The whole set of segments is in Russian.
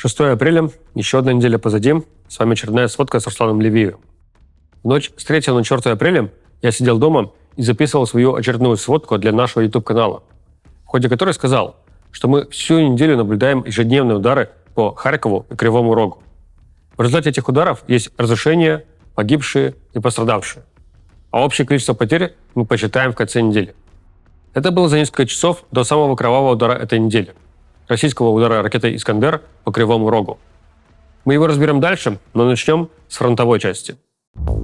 6 апреля, еще одна неделя позади. С вами очередная сводка с Русланом Левиевым. В ночь с 3 на 4 апреля я сидел дома и записывал свою очередную сводку для нашего YouTube-канала, в ходе которой сказал, что мы всю неделю наблюдаем ежедневные удары по Харькову и Кривому Рогу. В результате этих ударов есть разрушения, погибшие и пострадавшие. А общее количество потерь мы посчитаем в конце недели. Это было за несколько часов до самого кровавого удара этой недели – российского удара ракетой «Искандер» по Кривому Рогу. Мы его разберем дальше, но начнем с фронтовой части. В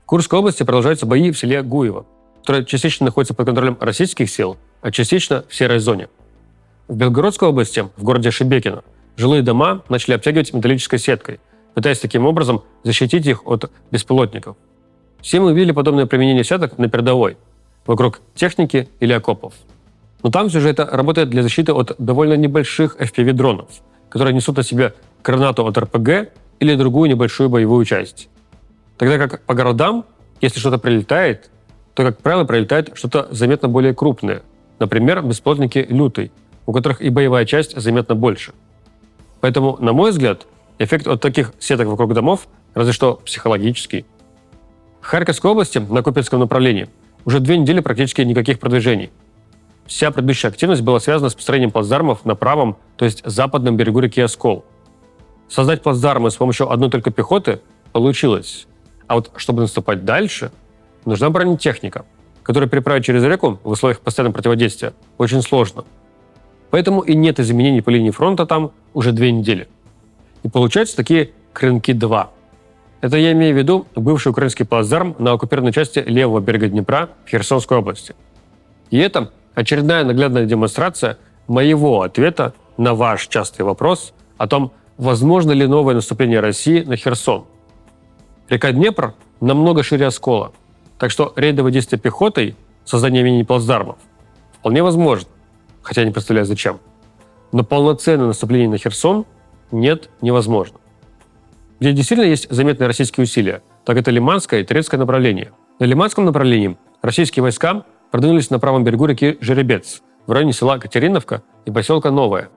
Курской области продолжаются бои в селе Гуево, которое частично находится под контролем российских сил, а частично в серой зоне. В Белгородской области, в городе Шебекино, жилые дома начали обтягивать металлической сеткой, пытаясь таким образом защитить их от беспилотников. Все мы видели подобное применение сеток на передовой, вокруг техники или окопов. Но там все же это работает для защиты от довольно небольших FPV-дронов, которые несут на себе гранату от РПГ или другую небольшую боевую часть. Тогда как по городам, если что-то прилетает, то, как правило, прилетает что-то заметно более крупное. Например, беспилотники «Лютый», у которых и боевая часть заметно больше. Поэтому, на мой взгляд, эффект от таких сеток вокруг домов разве что психологический. В Харьковской области на Купинском направлении уже 2 недели практически никаких продвижений. Вся предыдущая активность была связана с построением плацдармов на правом, то есть западном берегу реки Оскол. Создать плацдармы с помощью одной только пехоты получилось. А вот чтобы наступать дальше, нужна бронетехника, которую переправить через реку в условиях постоянного противодействия очень сложно. Поэтому и нет изменений по линии фронта там уже 2 недели. И получаются такие Крынки-2. Это я имею в виду бывший украинский плацдарм на оккупированной части левого берега Днепра в Херсонской области. И это очередная наглядная демонстрация моего ответа на ваш частый вопрос о том, возможно ли новое наступление России на Херсон. Река Днепр намного шире Оскола, так что рейдовые действия пехотой, создание мини-плацдармов, вполне возможно, хотя не представляю зачем. Но полноценное наступление на Херсон нет, невозможно. Где действительно есть заметные российские усилия, так это Лиманское и Торецкое направление. На Лиманском направлении российские войска продвинулись на правом берегу реки Жеребец, в районе села Катериновка и поселка Новое.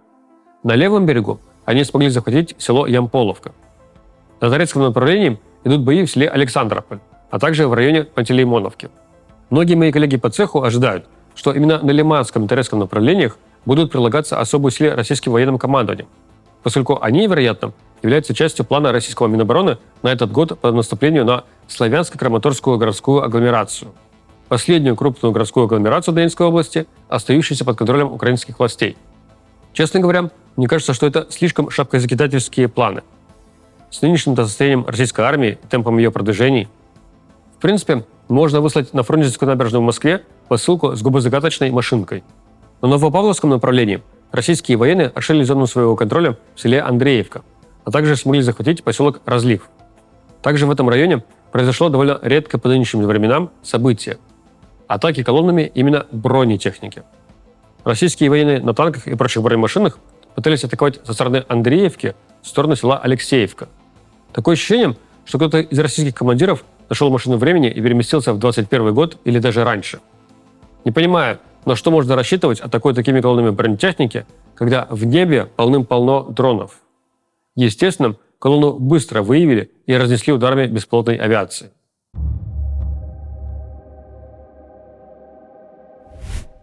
На левом берегу они смогли захватить село Ямполовка. На Торецком направлении идут бои в селе Александрополь, а также в районе Пантелеймоновки. Многие мои коллеги по цеху ожидают, что именно на Лиманском и Торецком направлениях будут прилагаться особые усилия российским военным командованием, поскольку они, вероятно, являются частью плана российского Минобороны на этот год по наступлению на Славянско-Краматорскую городскую агломерацию, последнюю крупную городскую агломерацию Донецкой области, остающуюся под контролем украинских властей. Честно говоря, мне кажется, что это слишком шапкозакидательские планы. С нынешним состоянием российской армии и темпом ее продвижений, в принципе, можно выслать на Фрунзенскую набережную в Москве посылку с губозакаточной машинкой. На Новопавловском направлении российские военные расширили зону своего контроля в селе Андреевка, а также смогли захватить поселок Разлив. Также в этом районе произошло довольно редко по нынешним временам событие – атаки колоннами именно бронетехники. Российские военные на танках и прочих бронемашинах пытались атаковать со стороны Андреевки в сторону села Алексеевка. Такое ощущение, что кто-то из российских командиров нашел машину времени и переместился в 21 год или даже раньше. Не понимаю, на что можно рассчитывать атакуя такими колоннами бронетехники, когда в небе полным-полно дронов. Естественно, колонну быстро выявили и разнесли ударами беспилотной авиации.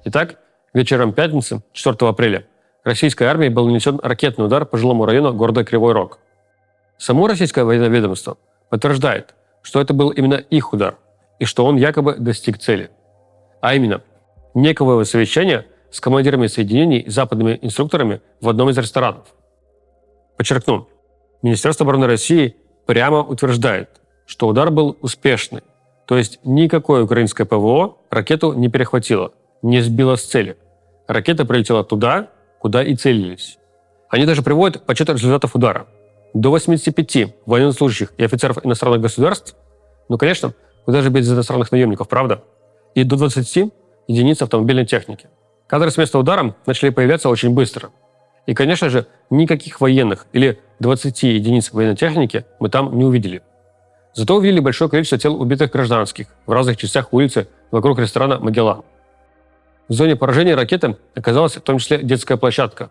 Итак, вечером пятницы, 4 апреля, российской армией был нанесен ракетный удар по жилому району города Кривой Рог. Само российское военное ведомство подтверждает, что это был именно их удар, и что он якобы достиг цели. А именно, некого совещания с командирами соединений и западными инструкторами в одном из ресторанов. Подчеркну, Министерство обороны России прямо утверждает, что удар был успешный, то есть никакое украинское ПВО ракету не перехватило, не сбило с цели. Ракета прилетела туда, куда и целились. Они даже приводят подсчет результатов удара. До 85 военнослужащих и офицеров иностранных государств, ну, конечно, куда же без иностранных наемников, правда? И до 20 единиц автомобильной техники. Кадры с места удара начали появляться очень быстро. И, конечно же, никаких военных или 20 единиц военной техники мы там не увидели. Зато увидели большое количество тел убитых гражданских в разных частях улицы вокруг ресторана «Магеллан». В зоне поражения ракеты оказалась в том числе детская площадка.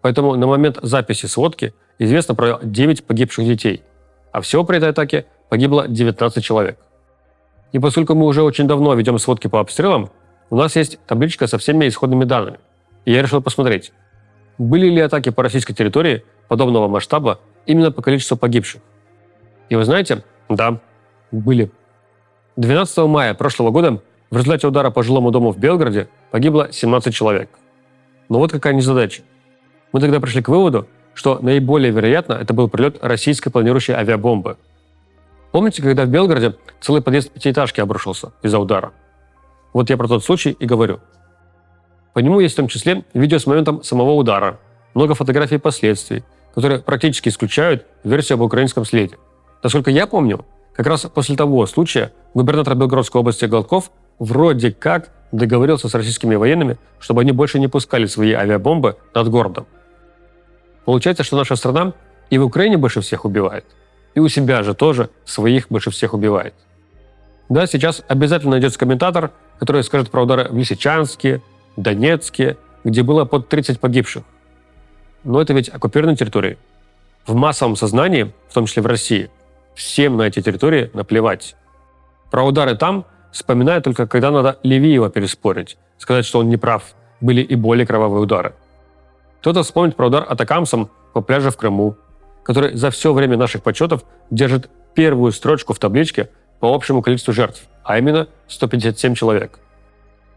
Поэтому на момент записи сводки известно про 9 погибших детей, а всего при этой атаке погибло 19 человек. И поскольку мы уже очень давно ведем сводки по обстрелам, у нас есть табличка со всеми исходными данными. И я решил посмотреть, были ли атаки по российской территории подобного масштаба именно по количеству погибших. И вы знаете, да, были. 12 мая прошлого года в результате удара по жилому дому в Белгороде погибло 17 человек. Но вот какая незадача. Мы тогда пришли к выводу, что наиболее вероятно это был прилет российской планирующей авиабомбы. Помните, когда в Белгороде целый подъезд пятиэтажки обрушился из-за удара? Вот я про тот случай и говорю. По нему есть в том числе видео с моментом самого удара, много фотографий последствий, которые практически исключают версию об украинском следе. Насколько я помню, как раз после того случая губернатор Белгородской области Гладков вроде как договорился с российскими военными, чтобы они больше не пускали свои авиабомбы над городом. Получается, что наша страна и в Украине больше всех убивает, и у себя же тоже своих больше всех убивает. Да, сейчас обязательно найдется комментатор, который скажет про удары в Лисичанске, Донецке, где было под 30 погибших. Но это ведь оккупированные территории. В массовом сознании, в том числе в России, всем на эти территории наплевать. Про удары там вспоминают только, когда надо Левиева переспорить, сказать, что он не прав, были и более кровавые удары. Кто-то вспомнит про удар атакамсом по пляжу в Крыму, который за все время наших подсчетов держит первую строчку в табличке по общему количеству жертв, а именно 157 человек.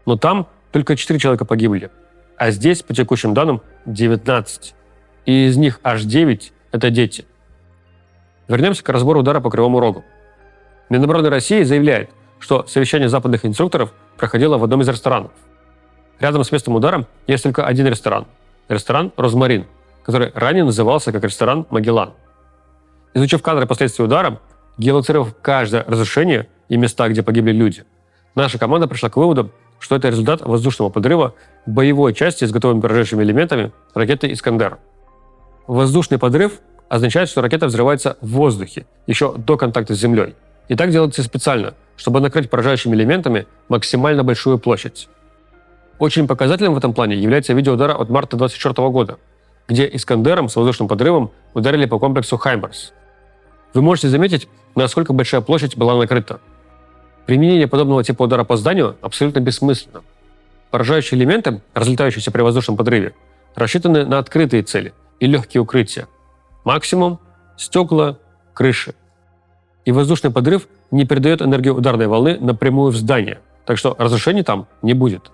Но там только 4 человека погибли, а здесь, по текущим данным, 19. И из них аж 9 – это дети. Вернемся к разбору удара по Кривому Рогу. Минобороны России заявляет, что совещание западных инструкторов проходило в одном из ресторанов. Рядом с местом удара есть только один ресторан – ресторан «Розмарин», который ранее назывался как ресторан «Магеллан». Изучив кадры последствий удара, геолоцировав каждое разрушение и места, где погибли люди, наша команда пришла к выводу, что это результат воздушного подрыва боевой части с готовыми поражающими элементами ракеты «Искандер». Воздушный подрыв означает, что ракета взрывается в воздухе еще до контакта с землей. И так делается специально, чтобы накрыть поражающими элементами максимально большую площадь. Очень показательным в этом плане является видео удара от марта 2024 года, где «Искандером» с воздушным подрывом ударили по комплексу «Хаймарс». Вы можете заметить, насколько большая площадь была накрыта. Применение подобного типа удара по зданию абсолютно бессмысленно. Поражающие элементы, разлетающиеся при воздушном подрыве, рассчитаны на открытые цели и легкие укрытия. Максимум – стекла, крыши. И воздушный подрыв не передает энергию ударной волны напрямую в здание, так что разрушений там не будет.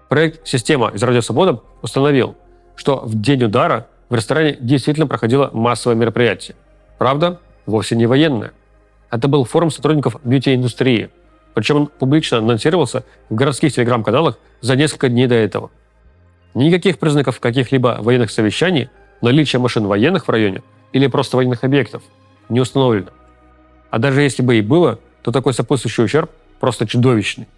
Проект «Система» из Радио Свобода установил, что в день удара в ресторане действительно проходило массовое мероприятие. Правда, вовсе не военное. Это был форум сотрудников бьюти-индустрии. Причем он публично анонсировался в городских телеграм-каналах за несколько дней до этого. Никаких признаков каких-либо военных совещаний, наличия машин военных в районе или просто военных объектов не установлено. А даже если бы и было, то такой сопутствующий ущерб просто чудовищный.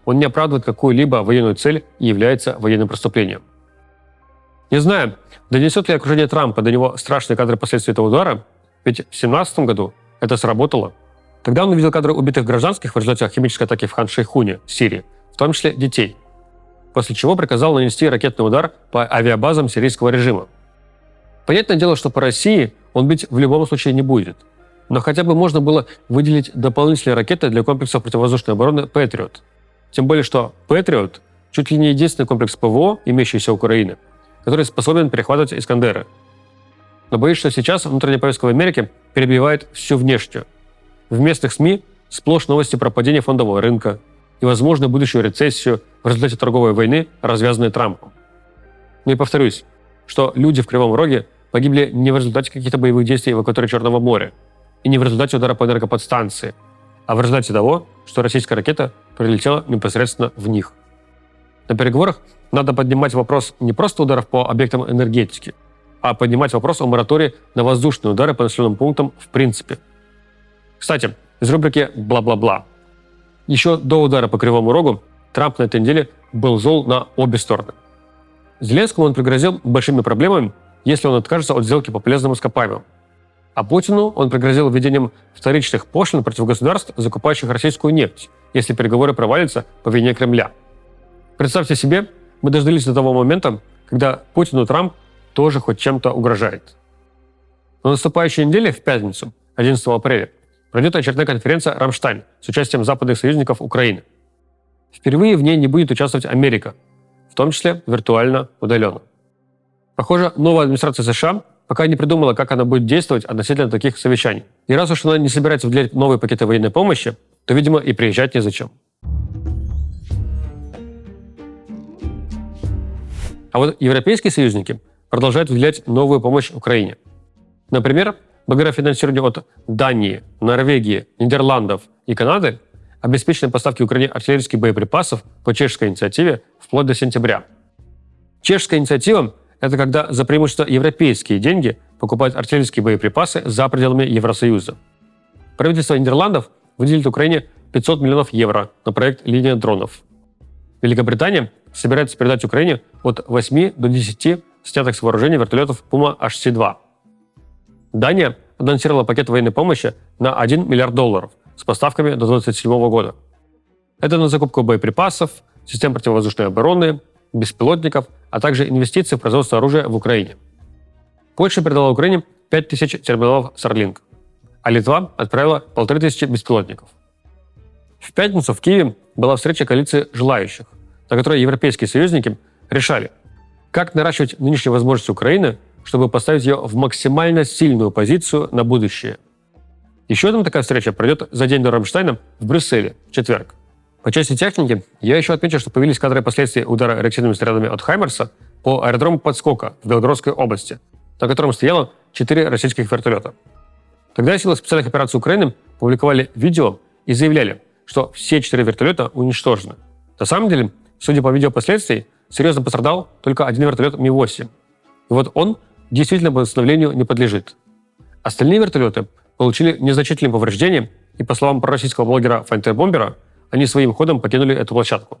Он не оправдывает какую-либо военную цель и является военным преступлением. Не знаю, донесет ли окружение Трампа до него страшные кадры последствий этого удара, ведь в 2017 году это сработало. Тогда он увидел кадры убитых гражданских в результате химической атаки в Хан-Шейхуне, Сирии, в том числе детей. После чего приказал нанести ракетный удар по авиабазам сирийского режима. Понятное дело, что по России он бить в любом случае не будет. Но хотя бы можно было выделить дополнительные ракеты для комплексов противовоздушной обороны «Патриот». Тем более, что «Патриот» чуть ли не единственный комплекс ПВО, имеющийся у Украины, который способен перехватывать «Искандеры». Но боюсь, что сейчас внутренняя повестка в Америке перебивает всю внешнюю. В местных СМИ сплошь новости про падение фондового рынка и возможную будущую рецессию в результате торговой войны, развязанной Трампом. Ну и повторюсь, что люди в Кривом Роге погибли не в результате каких-то боевых действий в акватории Черного моря и не в результате удара по энергоподстанции, а в результате того, что российская ракета прилетела непосредственно в них. На переговорах надо поднимать вопрос не просто ударов по объектам энергетики, а поднимать вопрос о моратории на воздушные удары по населенным пунктам в принципе. Кстати, из рубрики «Бла-бла-бла». Еще до удара по Кривому Рогу Трамп на этой неделе был зол на обе стороны. Зеленскому он пригрозил большими проблемами, если он откажется от сделки по полезным ископаемым. А Путину он пригрозил введением вторичных пошлин против государств, закупающих российскую нефть, если переговоры провалятся по вине Кремля. Представьте себе, мы дождались до того момента, когда Путину Трамп тоже хоть чем-то угрожает. На наступающей неделе, в пятницу, 11 апреля, пройдет очередная конференция «Рамштайн» с участием западных союзников Украины. Впервые в ней не будет участвовать Америка, в том числе виртуально, удаленно. Похоже, новая администрация США пока не придумала, как она будет действовать относительно таких совещаний. И раз уж она не собирается выделять новые пакеты военной помощи, то, видимо, и приезжать незачем. А вот европейские союзники продолжают выделять новую помощь Украине. Например, благодаря финансированию от Дании, Норвегии, Нидерландов и Канады обеспечены поставки Украине артиллерийских боеприпасов по чешской инициативе вплоть до сентября. Чешская инициатива – это когда за преимущество европейские деньги покупают артиллерийские боеприпасы за пределами Евросоюза. Правительство Нидерландов выделит Украине 500 миллионов евро на проект «Линия дронов». Великобритания собирается передать Украине от 8 до 10 снятых с вооружения вертолетов Puma HC-2. Дания анонсировала пакет военной помощи на $1 миллиард с поставками до 2027 года. Это на закупку боеприпасов, систем противовоздушной обороны, беспилотников, а также инвестиции в производство оружия в Украине. Польша передала Украине 5000 терминалов Starlink, а Литва отправила 1500 беспилотников. В пятницу в Киеве была встреча коалиции желающих, на которой европейские союзники решали, как наращивать нынешние возможности Украины, чтобы поставить ее в максимально сильную позицию на будущее. Еще одна такая встреча пройдет за день до Рамштайна в Брюсселе в четверг. По части техники, я еще отмечу, что появились кадры последствий удара реактивными снарядами от «Хаймерса» по аэродрому Подскока в Белгородской области, на котором стояло 4 российских вертолета. Тогда силы специальных операций Украины публиковали видео и заявляли, что все 4 вертолета уничтожены. На самом деле, судя по видео последствий, серьезно пострадал только один вертолет Ми-8. И вот он действительно восстановлению не подлежит. Остальные вертолеты получили незначительные повреждения, и, по словам пророссийского блогера Файнтербомбера, они своим ходом покинули эту площадку.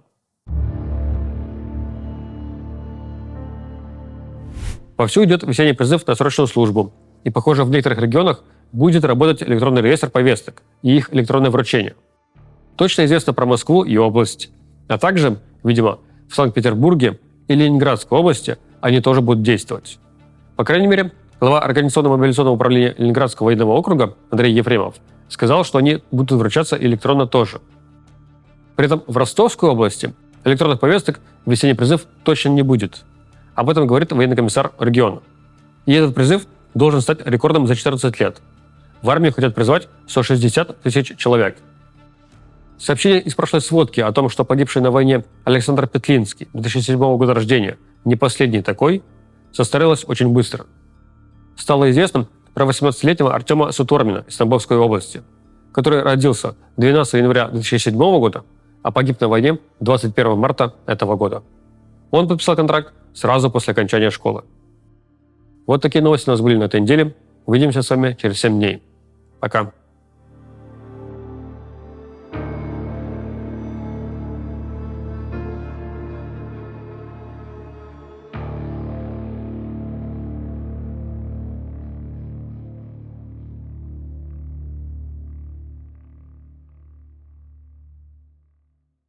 Вовсю идет весенний призыв на срочную службу, и, похоже, в некоторых регионах будет работать электронный реестр повесток и их электронное вручение. Точно известно про Москву и область, а также, видимо, в Санкт-Петербурге и Ленинградской области они тоже будут действовать. По крайней мере, глава Организационно-мобилизационного управления Ленинградского военного округа Андрей Ефремов сказал, что они будут вручаться электронно тоже. При этом в Ростовской области электронных повесток в весенний призыв точно не будет. Об этом говорит военный комиссар региона. И этот призыв должен стать рекордом за 14 лет. В армию хотят призвать 160 тысяч человек. Сообщение из прошлой сводки о том, что погибший на войне Александр Петлинский, 2007 года рождения, не последний такой, состарилось очень быстро. Стало известно про 18-летнего Артема Сутормина из Тамбовской области, который родился 12 января 2007 года, а погиб на войне 21 марта этого года. Он подписал контракт сразу после окончания школы. Вот такие новости у нас были на этой неделе. Увидимся с вами через 7 дней. Пока.